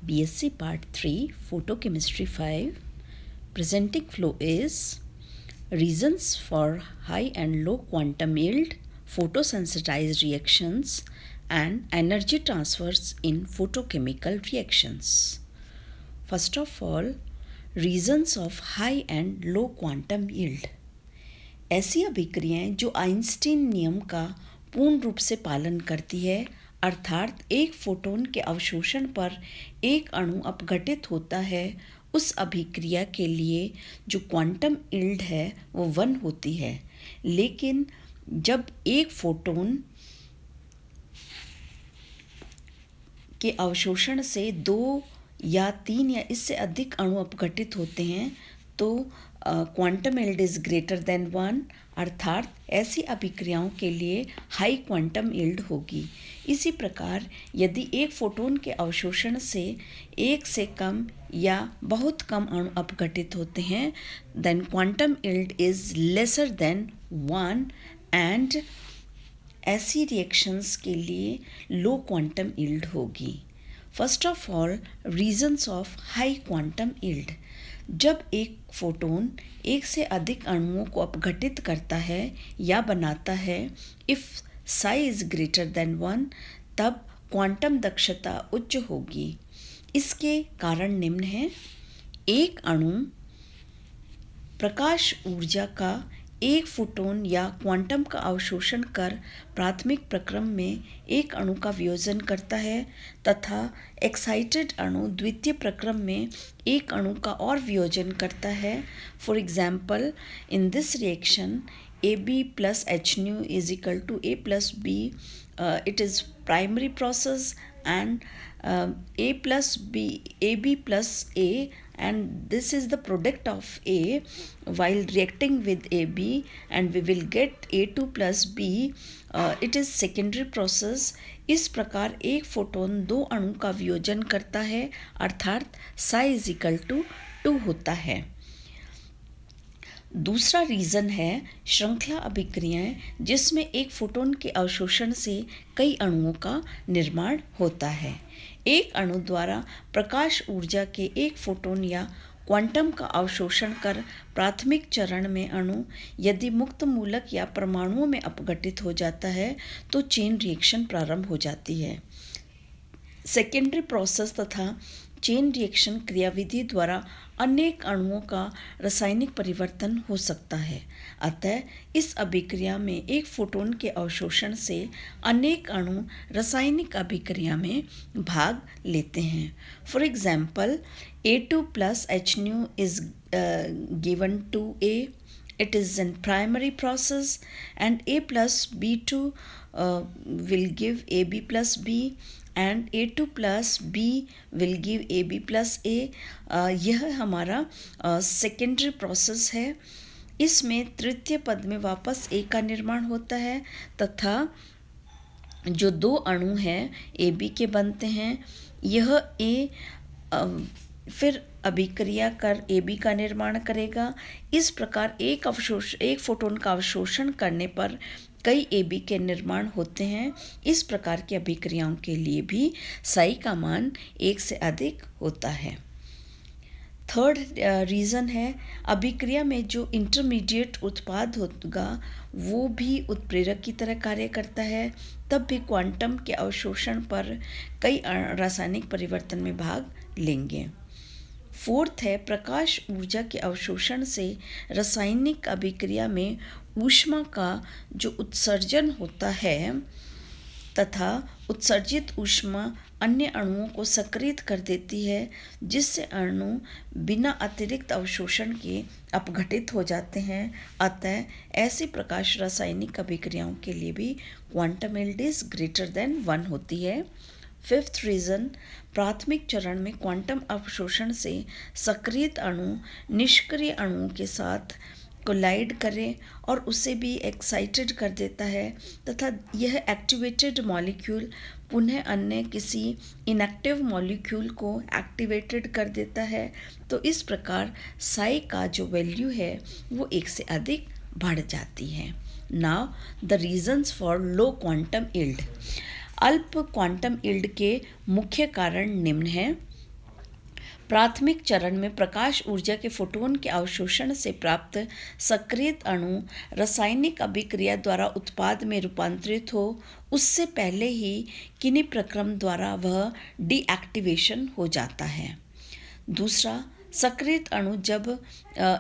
BSc Part 3, Photochemistry 5. Presenting flow is reasons for high and low quantum yield, photosensitized reactions, and energy transfers in photochemical reactions. First of all, reasons of high and low quantum yield. ऐसी अभिक्रियाएं जो Einstein नियम का पूर्ण रूप से पालन करती है, अर्थात एक फोटोन के अवशोषण पर एक अणु अपघटित होता है, उस अभिक्रिया के लिए जो क्वांटम यील्ड है वो 1 होती है। लेकिन जब एक फोटोन के अवशोषण से 2 या 3 या इससे अधिक अणु अपघटित होते हैं तो quantum yield is greater than 1, अर्थात ऐसी अभिक्रियाओं के लिए हाई क्वांटम यील्ड होगी। इसी प्रकार यदि एक फोटोन के अवशोषण से 1 से कम या बहुत कम अणु अपघटित होते हैं, then quantum yield is lesser than 1 and ऐसी रिएक्शंस के लिए लो क्वांटम यील्ड होगी। First of all, reasons of high quantum yield. जब एक फोटोन एक से अधिक अणुओं को अपघटित करता है या बनाता है, if Sai is greater than 1, तब क्वांटम दक्षता उच्च होगी। इसके कारण निम्न हैं। एक अणु प्रकाश ऊर्जा का एक फोटोन या क्वांटम का अवशोषण कर प्राथमिक प्रक्रम में एक अणु का वियोजन करता है तथा एक्साइटेड अणु द्वितीय प्रक्रम में एक अणु का और वियोजन करता है। For example, in this reaction AB plus HNu is equal to A plus B. It is primary process and AB plus A, and this is the product of A while reacting with AB, and we will get A2 plus B. It is secondary process. इस प्रकार एक photon 2 अणु का वियोजन करता है, अर्थात psi is equal to 2 होता है। दूसरा रीज़न है श्रृंखला अभिक्रियाएं, जिसमें एक फोटोन के अवशोषण से कई अणुओं का निर्माण होता है। एक अणु द्वारा प्रकाश ऊर्जा के एक फोटोन या क्वांटम का अवशोषण कर प्राथमिक चरण में अणु यदि मुक्त मूलक या परमाणुओं में अपघटित हो जाता है तो चेन रिएक्शन प्रारंभ हो जाती है। सेकेंडरी प्रोसेस तथा चेन रिएक्शन क्रियाविधि द्वारा अनेक अणुओं का रासायनिक परिवर्तन हो सकता है। अतः इस अभिक्रिया में एक फोटोन के अवशोषण से अनेक अणु रासायनिक अभिक्रिया में भाग लेते हैं। For example, A2 plus HNu is given to A. It is in primary process, and A plus B2 will give AB plus B, and A2 plus B will give AB plus A. यह हमारा secondary process है। इसमें तृतीय पद में वापस A का निर्माण होता है तथा जो 2 अणु हैं AB के बनते हैं, यह A फिर अभिक्रिया कर AB का निर्माण करेगा। इस प्रकार एक फोटोन का अवशोषण करने पर कई AB के निर्माण होते हैं। इस प्रकार की अभिक्रियाओं के लिए भी साई का मान 1 से अधिक होता है। थर्ड रीज़न है, अभिक्रिया में जो इंटरमीडिएट उत्पाद होगा वो भी उत्प्रेरक की तरह कार्य करता है, तब भी क्वांटम के अवशोषण पर कई रासायनिक परिवर्तन में भाग लेंगे। फोर्थ है, प्रकाश ऊर्जा के अवशोषण से रासायनिक अभिक्रिया में ऊष्मा का जो उत्सर्जन होता है तथा उत्सर्जित ऊष्मा अन्य अणुओं को सक्रिय कर देती है, जिससे अणु बिना अतिरिक्त अवशोषण के अपघटित हो जाते हैं। अतः ऐसी प्रकाश रासायनिक अभिक्रियाओं के लिए भी quantum yield is greater than 1 होती है। फिफ्थ रीज़न, प्राथमिक चरण में क्वांटम अवशोषण से सक्रिय अणु निष्क्रिय अणुओं के साथ कोलाइड करे और उसे भी एक्साइटेड कर देता है तथा यह एक्टिवेटेड मॉलिक्यूल पुनः अन्य किसी इनएक्टिव मॉलिक्यूल को एक्टिवेटेड कर देता है। तो इस प्रकार साई का जो वैल्यू है वो 1 से अधिक बढ़ जाती है। Now the reasons for low quantum yield. अल्प क्वांटम यील्ड के मुख्य कारण निम्न हैं। प्राथमिक चरण में प्रकाश ऊर्जा के फोटोन के अवशोषण से प्राप्त सक्रियत अणु रासायनिक अभिक्रिया द्वारा उत्पाद में रूपांतरित हो, उससे पहले ही किन्हीं प्रक्रम द्वारा वह डीएक्टिवेशन हो जाता है। दूसरा, सक्रियत अणु जब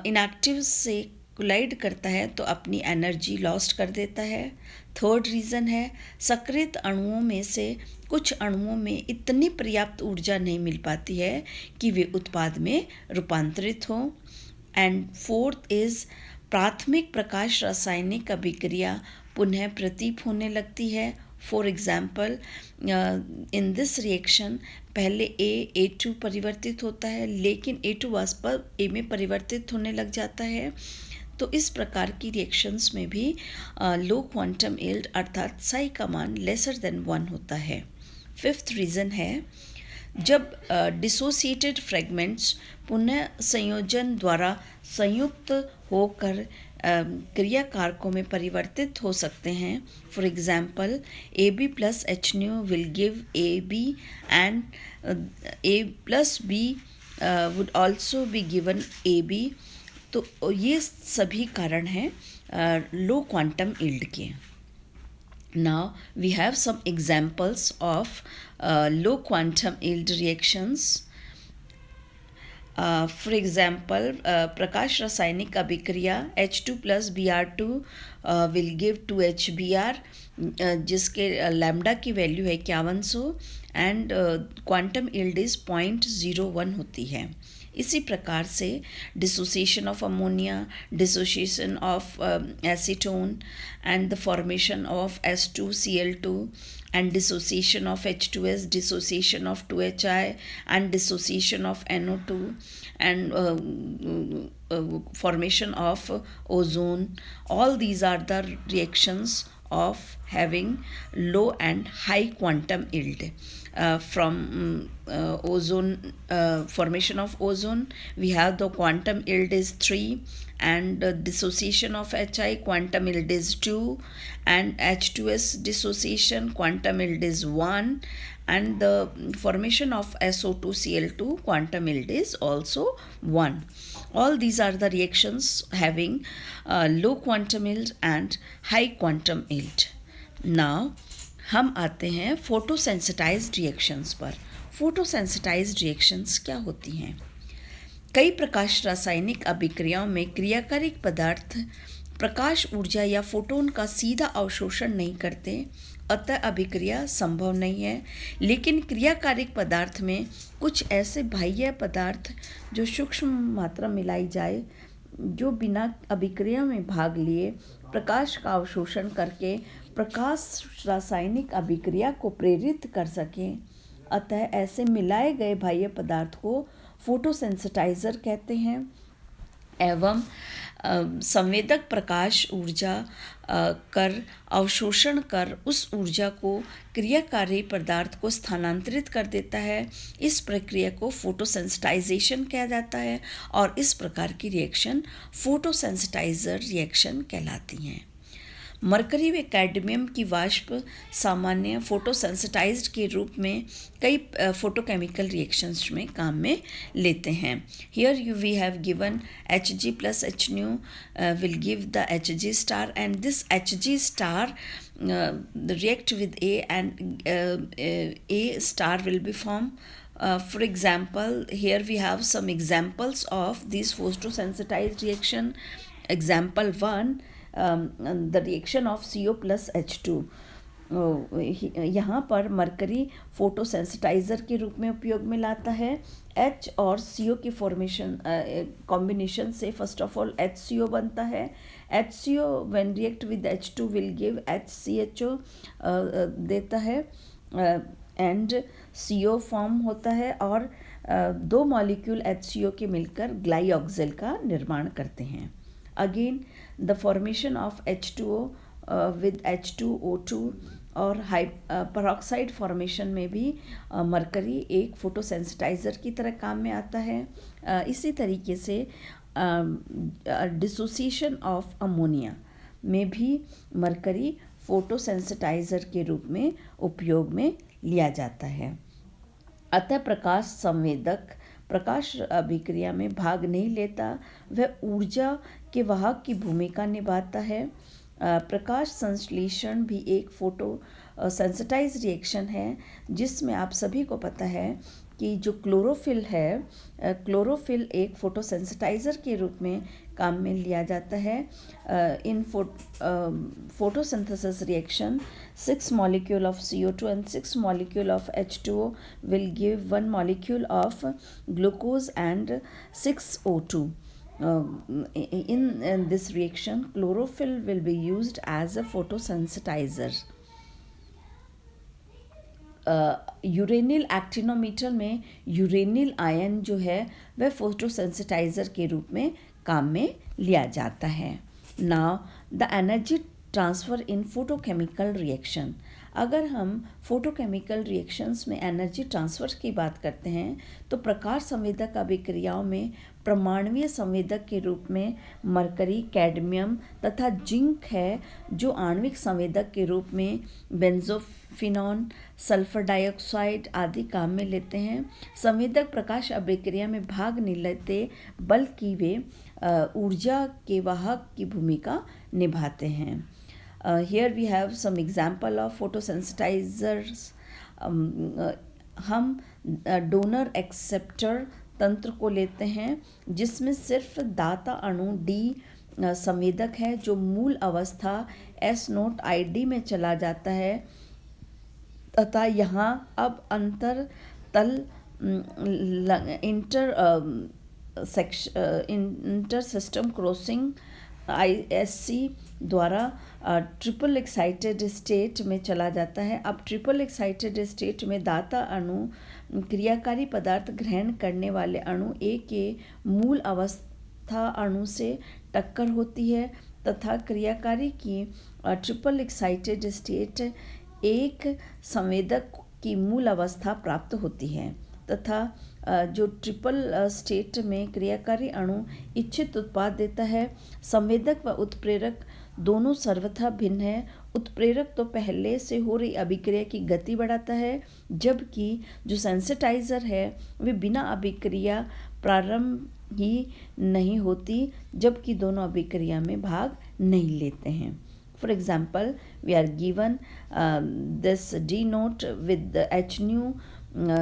इनएक्टिव से कोलाइड करता है तो अपनी एनर्जी लॉस्ट कर देता है। थर्ड रीज़न है, सक्रियत अणुओं में से कुछ अणुओं में इतनी पर्याप्त ऊर्जा नहीं मिल पाती है कि वे उत्पाद में रूपांतरित हों। एंड फोर्थ इज़, प्राथमिक प्रकाश रासायनिक अभिक्रिया पुनः प्रतीप होने लगती है। For example, in this reaction पहले A2 परिवर्तित होता है, लेकिन A2 वास्तव A में परिवर्तित होने लग जाता है। तो इस प्रकार की रिएक्शंस में भी लो क्वांटम यील्ड अर्थात साई का मान लेसर देन 1 होता है। फिफ्थ रीज़न है, जब डिसोसिएटेड फ्रेगमेंट्स पुनः संयोजन द्वारा संयुक्त होकर क्रिया कारकों में परिवर्तित हो सकते हैं। For example, AB plus HNO will give AB and A plus B would also be given AB। तो ये सभी कारण हैं लो क्वांटम यील्ड के। Now we have some examples of low quantum yield reactions. For example, प्रकाश रासायनिक अभिक्रिया H2 plus Br2 will give 2HBr, जिसके lambda की वैल्यू है 5100 एंड क्वांटम यील्ड इज़ 0.01 होती है। इसी प्रकार से dissociation of ammonia, dissociation of acetone and the formation of S2Cl2 and dissociation of H2S, dissociation of 2HI and dissociation of NO2 and formation of ozone. All these are the reactions of having low and high quantum yield. From ozone, formation of ozone, we have the quantum yield is 3, and dissociation of HI quantum yield is 2, and H2S dissociation quantum yield is 1, and the formation of SO2Cl2 quantum yield is also 1. All these are the reactions having low quantum yield and high quantum yield. Now हम आते हैं फोटोसेंसिटाइज्ड reactions पर। फोटोसेंसिटाइज्ड reactions क्या होती हैं? कई प्रकाश रासायनिक अभिक्रियाओं में क्रियाकारिक पदार्थ प्रकाश ऊर्जा या फोटोन का सीधा अवशोषण नहीं करते, अतः अभिक्रिया संभव नहीं है। लेकिन क्रियाकारिक पदार्थ में कुछ ऐसे बाह्य पदार्थ जो सूक्ष्म मात्रा मिलाई जाए, जो बिना अभिक्रिया में भाग लिए प्रकाश का अवशोषण करके प्रकाश रासायनिक अभिक्रिया को प्रेरित कर सकें, अतः ऐसे मिलाए गए बाह्य पदार्थ को फोटोसेंसिटाइज़र कहते हैं। एवं संवेदक प्रकाश ऊर्जा कर अवशोषण कर उस ऊर्जा को क्रियाकारी पदार्थ को स्थानांतरित कर देता है। इस प्रक्रिया को फोटोसेंसिटाइजेशन कहा जाता है और इस प्रकार की रिएक्शन फोटोसेंसिटाइज़र रिएक्शन कहलाती हैं। मरकरी व कैडमियम की वाष्प सामान्य फोटोसेंसिटाइज्ड के रूप में कई फोटोकेमिकल रिएक्शंस में काम में लेते हैं। Here you we have given Hg plus HNO will give the Hg star, and this Hg star react with A and A star will be formed. For example, here we have some examples of these photosensitized reaction. Example 1, the reaction of CO plus H2. यहाँ पर mercury photosensitiser के रूप में उपयोग में लाता है। H और CO की फॉर्मेशन कॉम्बिनेशन से फर्स्ट ऑफ ऑल HCO बनता है। HCO when react with H2 will give HCHO देता है एंड CO फॉर्म होता है और दो मॉलिक्यूल HCO के मिलकर ग्लाइऑक्सिल का निर्माण करते हैं। Again the formation of H2O with H2O2 और पेरोक्साइड फॉर्मेशन में भी मरकरी एक फोटोसेंसिटाइज़र की तरह काम में आता है। इसी तरीके से डिसोसिएशन ऑफ अमोनिया में भी मरकरी फोटोसेंसिटाइज़र के रूप में उपयोग में लिया जाता है। अतः प्रकाश संवेदक प्रकाश अभिक्रिया में भाग नहीं लेता वह ऊर्जा के वाहक की भूमिका निभाता है। प्रकाश संश्लेषण भी एक फोटो सेंसिटाइज रिएक्शन है, जिसमें आप सभी को पता है कि जो क्लोरोफिल है, क्लोरोफिल एक फोटोसेंसिटाइज़र के रूप में काम में लिया जाता है। In photosynthesis reaction 6 molecule of CO2 and 6 molecule of H2O will give 1 molecule of glucose and 6 O2. In this reaction, chlorophyll will be used as a photosensitizer. Uranyl actinometer में यूरेनिल आयन जो है वह photosensitiser के रूप में काम में लिया जाता है। Now the energy transfer in photochemical reaction. अगर हम फोटोकेमिकल रिएक्शंस में एनर्जी ट्रांसफ़र की बात करते हैं तो प्रकाश संवेदक अभिक्रियाओं में परमाणुीय संवेदक के रूप में मरकरी, कैडमियम तथा जिंक है, जो आणविक संवेदक के रूप में बेंजोफिनॉन, सल्फर डाइऑक्साइड आदि काम में लेते हैं। संवेदक प्रकाश अभिक्रिया में भाग नहीं लेते, बल्कि वे ऊर्जा के वाहक की भूमिका निभाते हैं। Here we have some example of photosensitizers. हम डोनर एक्सेप्टर तंत्र को लेते हैं, जिसमें सिर्फ दाता अणु डी संवेदक है, जो मूल अवस्था S0 में चला जाता है तथा यहाँ अब अंतर तल इंटर सिस्टम क्रॉसिंग ISC द्वारा ट्रिपल एक्साइटेड स्टेट में चला जाता है। अब ट्रिपल एक्साइटेड स्टेट में दाता अणु क्रियाकारी पदार्थ ग्रहण करने वाले अणु ए के मूल अवस्था अणु से टक्कर होती है तथा क्रियाकारी की ट्रिपल एक्साइटेड स्टेट एक संवेदक की मूल अवस्था प्राप्त होती है तथा जो ट्रिपल स्टेट में क्रियाकारी अणु इच्छित उत्पाद देता है। संवेदक व उत्प्रेरक दोनों सर्वथा भिन्न है। उत्प्रेरक तो पहले से हो रही अभिक्रिया की गति बढ़ाता है, जबकि जो सेंसिटाइज़र है वे बिना अभिक्रिया प्रारंभ ही नहीं होती, जबकि दोनों अभिक्रिया में भाग नहीं लेते हैं। For example, we are given this D note with the H nu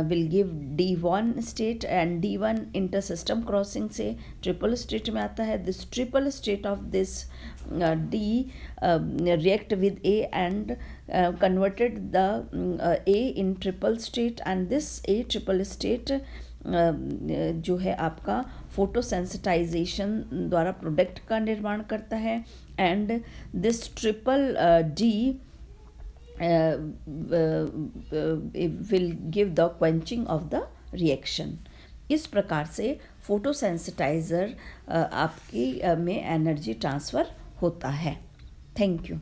will give D1 state and D1 intersystem crossing से triple state में आता है। This triple state of this D react with A and converted the A in triple state, and this A triple state जो है आपका photosensitisation द्वारा product का निर्माण करता है। And this triple D will give the quenching of the reaction. इस प्रकार से फोटोसेंसिटाइज़र आपकी में एनर्जी ट्रांसफ़र होता है। Thank you.